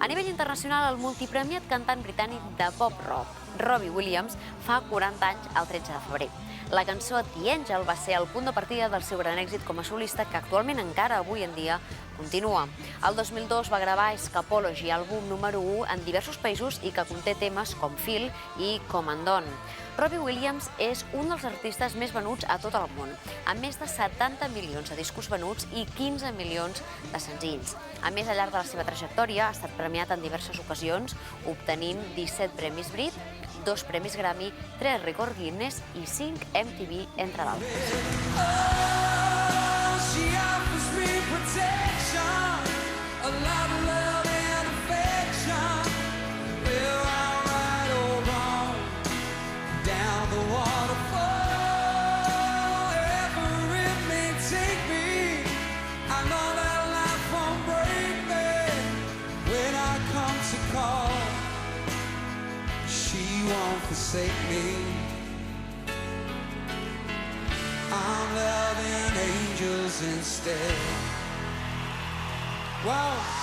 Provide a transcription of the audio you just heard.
A nivell internacional, el multipremiat cantant britànic de pop-rock, Robbie Williams, fa 40 anys el 13 de febrer. La cançó The Angel va ser el punt de partida del seu gran èxit com a solista, que actualment encara avui en dia continua. El 2002 va gravar Escapology, àlbum número 1 en diversos països i que conté temes com Feel i Come and Gone. Robbie Williams és un dels artistes més venuts a tot el món, amb més de 70 milions de discos venuts i 15 milions de senzills. A més, al llarg de la seva trajectòria, ha estat premiat en diverses ocasions, obtenint 17 premis Brit, 2 premis Grammy, 3 rècords Guinness i 5 MTV, entre d'altres. She won't forsake me. I'm loving angels instead. Wow.